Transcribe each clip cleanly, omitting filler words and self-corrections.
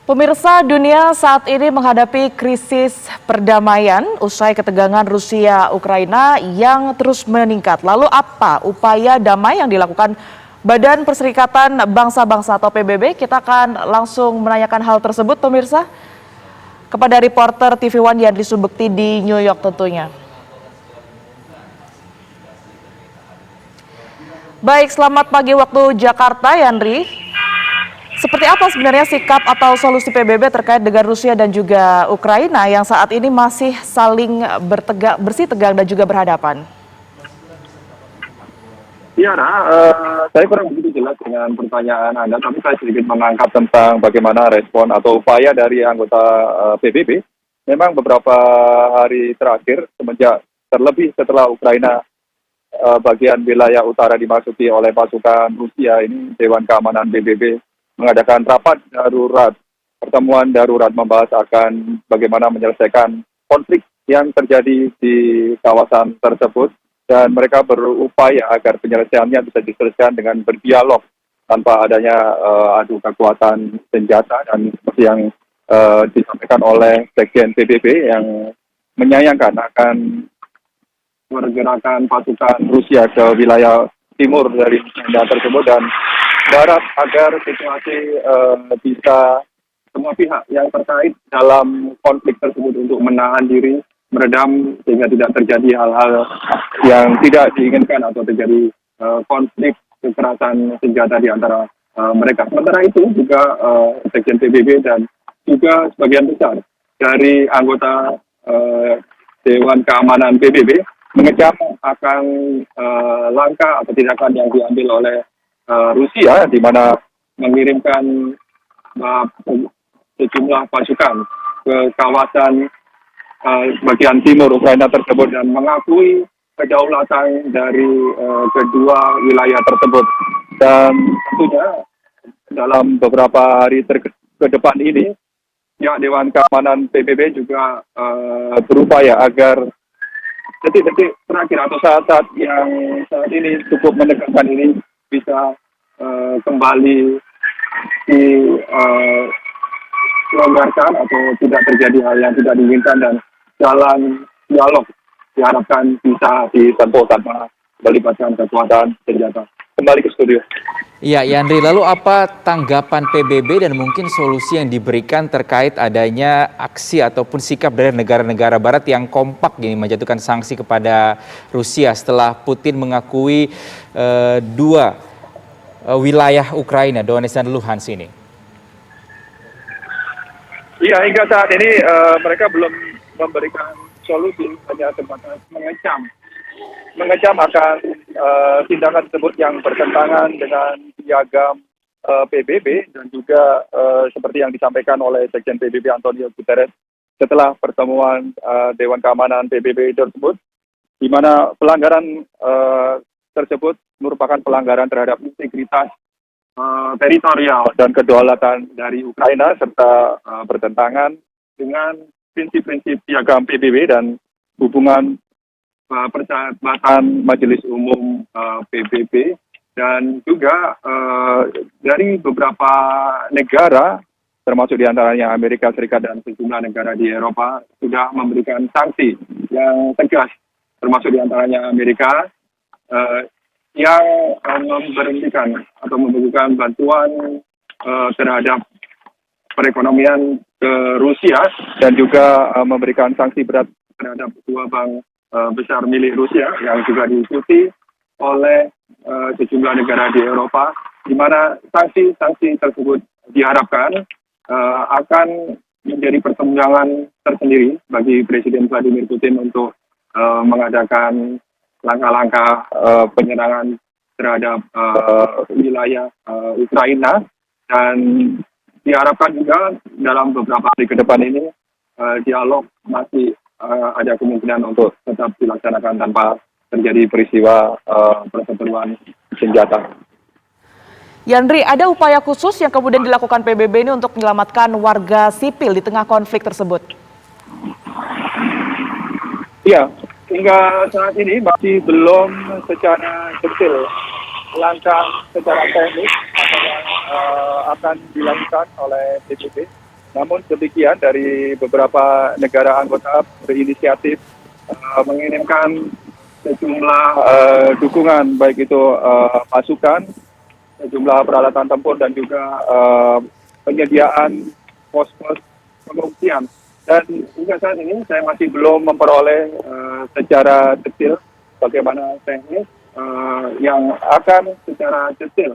Pemirsa, dunia saat ini menghadapi krisis perdamaian usai ketegangan Rusia-Ukraina yang terus meningkat. Lalu apa upaya damai yang dilakukan Badan Perserikatan Bangsa-Bangsa atau PBB? Kita akan langsung menanyakan hal tersebut, pemirsa, kepada reporter TV One Yandri Subekti di New York tentunya. Baik, selamat pagi waktu Jakarta, Yandri. Seperti apa sebenarnya sikap atau solusi PBB terkait dengan Rusia dan juga Ukraina yang saat ini masih saling bersih tegang dan juga berhadapan? Iya, saya kurang begitu jelas dengan pertanyaan Anda, tapi saya sedikit menangkap tentang bagaimana respon atau upaya dari anggota PBB. Memang beberapa hari terakhir, terlebih setelah Ukraina bagian wilayah utara dimasuki oleh pasukan Rusia, ini Dewan Keamanan PBB mengadakan rapat darurat, pertemuan darurat membahas akan bagaimana menyelesaikan konflik yang terjadi di kawasan tersebut, dan mereka berupaya agar penyelesaiannya bisa diselesaikan dengan berdialog tanpa adanya adu kekuatan senjata, dan seperti yang disampaikan oleh Sekjen PBB yang menyayangkan akan pergerakan pasukan Rusia ke wilayah timur dari Ukraina tersebut, dan berharap agar situasi bisa semua pihak yang terkait dalam konflik tersebut untuk menahan diri, meredam sehingga tidak terjadi hal-hal yang tidak diinginkan atau terjadi konflik kekerasan senjata di antara mereka. Sementara itu juga Sekjen PBB dan juga sebagian besar dari anggota Dewan Keamanan PBB mengecam akan langkah atau tindakan yang diambil oleh Rusia, di mana mengirimkan sejumlah pasukan ke kawasan bagian timur Ukraina tersebut dan mengakui kedaulatan dari kedua wilayah tersebut. Dan tentunya dalam beberapa hari ke depan ini, pihak Dewan Keamanan PBB juga berupaya agar detik-detik terakhir atau saat-saat yang saat ini cukup menegangkan ini bisa kembali dilonggarkan atau tidak terjadi hal yang tidak diinginkan, dan jalan dialog diharapkan bisa ditempuh tanpa melibatkan kekuatan senjata. Kembali ke studio. Iya, Yandri, lalu apa tanggapan PBB dan mungkin solusi yang diberikan terkait adanya aksi ataupun sikap dari negara-negara barat yang kompak gini menjatuhkan sanksi kepada Rusia setelah Putin mengakui dua wilayah Ukraina, Donetsk dan Luhansk ini? Iya, hingga saat ini mereka belum memberikan solusi, hanya sebatas mengecam akan tindakan tersebut yang bertentangan dengan piagam PBB, dan juga seperti yang disampaikan oleh Sekjen PBB Antonio Guterres setelah pertemuan Dewan Keamanan PBB tersebut, di mana pelanggaran tersebut merupakan pelanggaran terhadap integritas teritorial dan kedaulatan dari Ukraina, serta bertentangan dengan prinsip-prinsip piagam PBB dan hubungan persahabatan Majelis Umum PBB, dan juga dari beberapa negara termasuk diantaranya Amerika Serikat dan sejumlah negara di Eropa sudah memberikan sanksi yang tegas, termasuk diantaranya Amerika yang memberhentikan atau memberikan bantuan terhadap perekonomian ke Rusia, dan juga memberikan sanksi berat terhadap dua bank besar milik Rusia yang juga diikuti oleh sejumlah negara di Eropa, di mana sanksi-sanksi tersebut diharapkan akan menjadi pertimbangan tersendiri bagi Presiden Vladimir Putin untuk mengadakan langkah-langkah penyerangan terhadap wilayah Ukraina, dan diharapkan juga dalam beberapa hari ke depan ini dialog masih ada kemungkinan untuk tetap dilaksanakan tanpa terjadi peristiwa perseteruan senjata. Yandri, ada upaya khusus yang kemudian dilakukan PBB ini untuk menyelamatkan warga sipil di tengah konflik tersebut? Iya, hingga saat ini masih belum secara detail langkah secara teknis yang akan dilakukan oleh PBB Namun demikian dari beberapa negara anggota berinisiatif mengirimkan sejumlah dukungan, baik itu pasukan, sejumlah peralatan tempur dan juga penyediaan pos-pos pengungsian. Dan hingga saat ini saya masih belum memperoleh secara detail bagaimana teknis yang akan secara detail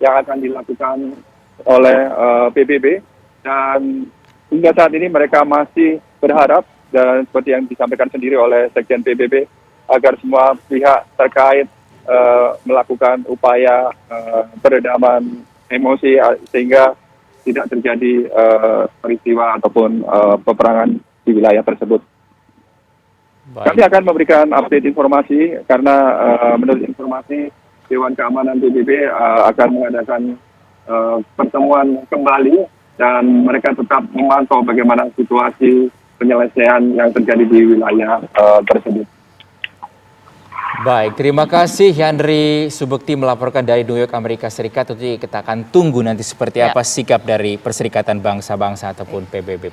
yang akan dilakukan oleh PBB, dan hingga saat ini mereka masih berharap, dan seperti yang disampaikan sendiri oleh Sekjen PBB, agar semua pihak terkait melakukan upaya peredaman emosi sehingga tidak terjadi peristiwa ataupun peperangan di wilayah tersebut. Baik. Kami akan memberikan update informasi karena menurut informasi Dewan Keamanan PBB akan mengadakan pertemuan kembali dan mereka tetap memantau bagaimana situasi penyelesaian yang terjadi di wilayah tersebut. Baik, terima kasih Yandri Subekti melaporkan dari New York, Amerika Serikat. Tentu kita akan tunggu nanti seperti apa sikap dari Perserikatan Bangsa-Bangsa ataupun PBB.